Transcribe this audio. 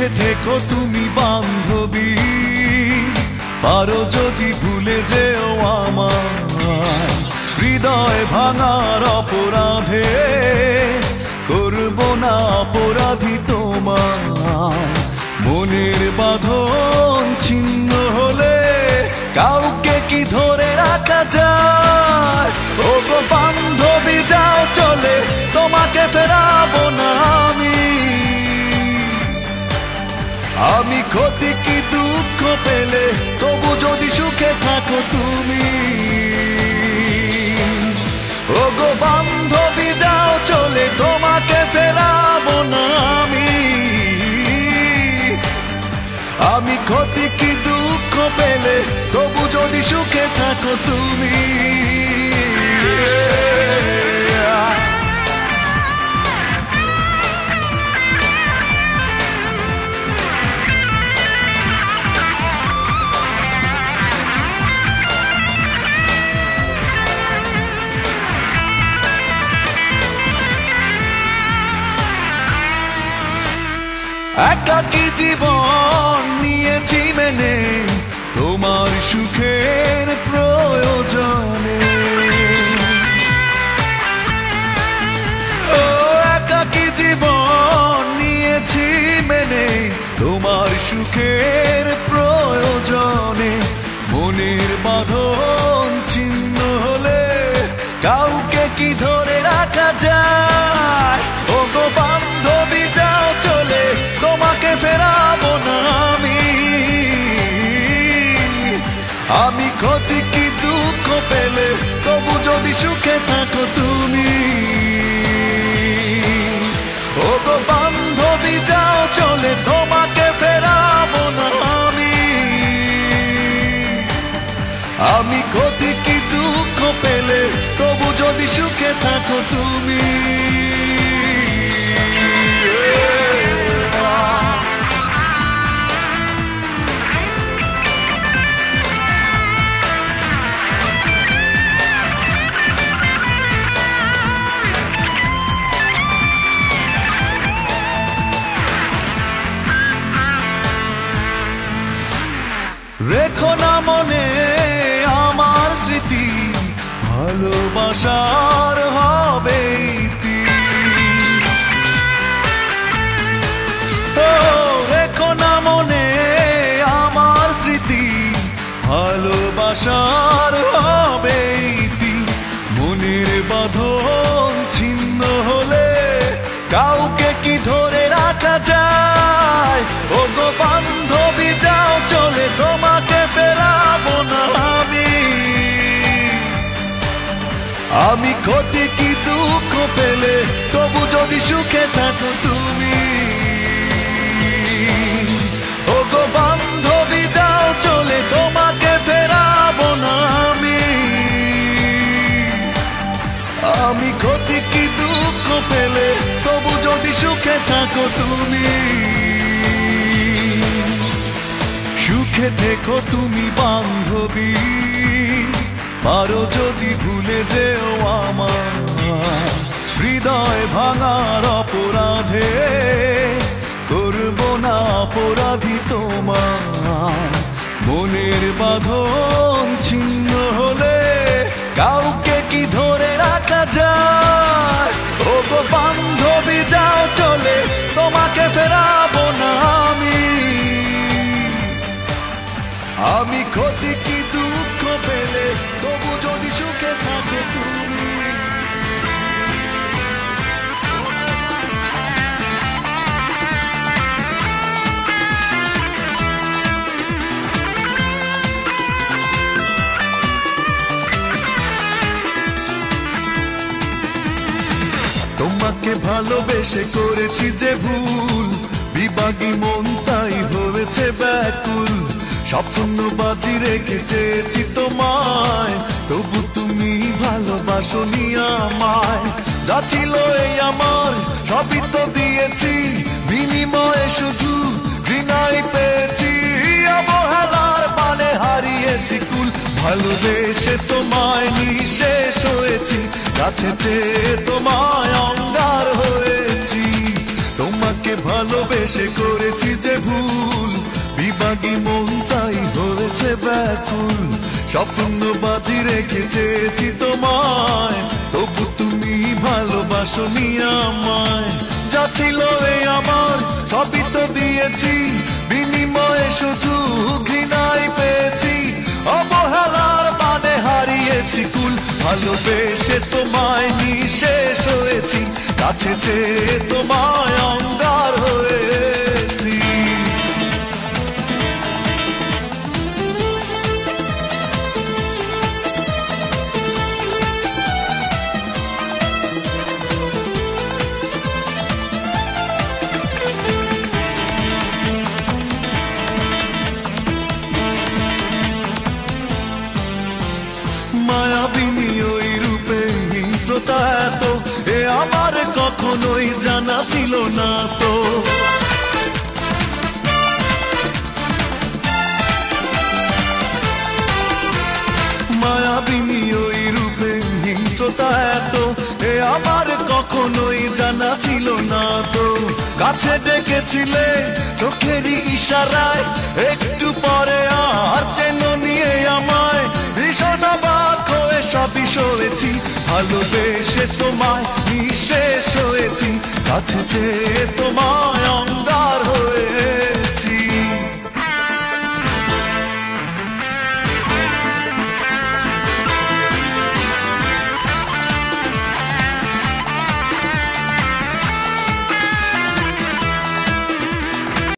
সুখে থেকো তুমি বান্ধবী, পারো যদি ভুলে যেও আমায়। হৃদয় ভাঙার অপরাধে করব না অপরাধী তোমায়। মনের বাঁধন ছিন্ন হলে কাউকে কি ধরে রাখা যায়? ও গো বান্ধবী যাও চলে, তোমাকে ফেরাবো না আমি ক্ষতি কি দুঃখ পেলে তবু যদি সুখে থাকো তুমি। ও গো বান্ধবী যাও চলে, তোমাকে ফেরাবো না আমি ক্ষতি কি দুঃখ পেলে তবু যদি সুখে থাকো তুমি। একাকী জীবন নিয়েছি মেনে তোমার সুখের প্রয়োজনে। ও একাকী জীবন নিয়েছি মেনে তোমার সুখের প্রয়োজনে। মনের বাঁধন ছিন্ন হলে কাউকে কি ধরে রাখা যায়? ও গো বান্ধবী যাও চলে, তোমাকে ফেরাবো না আমি ক্ষতি কি দুঃখ পেলে তবু যদি সুখে থাকো তুমি। ও গো বান্ধবী যাও চলে, তোমাকে ফেরাবো না আমি ক্ষতি কি দুঃখ পেলে তবু যদি সুখে থাকো তুমি। রেখো না মনে আমার স্মৃতি, ভালোবাসার হবে রেখো না মনে আমার স্মৃতি, ভালোবাসার হবে মনের বাঁধন ছিন্ন হলে কাউকে কি ধরে রাখা যায়? ও গো বান্ধবী যাও চলে, তোমাকে ফেরাবো না আমি ক্ষতি কি দুঃখ পেলে তবু যদি সুখে থাকো তুমি। ও গো বান্ধবী যাও চলে, তোমাকে ফেরাবো না আমি ক্ষতি কি দুঃখ পেলে তবু যদি সুখে থাকো তুমি। সুখে থেকো তুমি বান্ধবী, পারো যদি ভুলে যেও আমায়। হৃদয় ভাঙার অপরাধে করব না অপরাধী তোমায়। মনের বাঁধন ছিন্ন হলে কাউকে কি ধরে রাখা যায়? ও গো বান্ধবী যাও চলে, তোমাকে ফেরাবো না আমি ক্ষতি কি দুঃখ পেলে তবু যদি সুখে থাকো তুমি। তোমাকে ভালোবেসে করেছি যে ভুল, বিভাগী মন তাই হয়েছে ব্যাকুল। স্বপ্ন বাজি রেখে চেয়েছি তোমায়, তবু তুমি ভালোবাসোনি আমায়। যা ছিল এই আমার সবই তো দিয়েছি, বিনিময়ে শুধু ঘৃণাই পেয়েছি। অবহেলার মানে হারিয়েছি কুল, ভালোবেসে তোমায় নিঃশেষ হয়েছি, কাছে চেয়ে তোমায় অঙ্গার হয়েছি। তোমাকে ভালোবেসে করেছি যে ভুল, বিভাগী মন তাই হয়েছে ব্যাকুল। স্বপ্ন বাজি রেখে চেয়েছি তোমায়, তবু তুমি ভালোবাসনি আমায়। যা ছিল এই আমার সবই তো দিয়েছি, বিনিময়ে শুধু ঘৃণাই পেয়েছি। অবহেলার মানে হারিয়েছি কুল, ভালোবেসে তোমায় নিঃশেষ হয়েছি, কাছে চেয়ে তোমায় অঙ্গার হয়েছি। মায়াবিনী ওই রূপে হিংস্রতা এত, এ আমার কখনোই জানা ছিল না তো। মায়াবিনী ওই রূপে হিংস্রতা এত, এ আমার কখনোই জানা ছিল না তো। কাছে ডেকেছিলে চোখেরই ইশারায়, একটু পরে আর চেন নিয়ে আমায়। ভীষণ অবাক হয়ে সবই সরেছি, ভালোবেসে তোমায় নিঃশেষ হয়েছি, কাছে চেয়ে তোমায় অঙ্গার হয়েছি।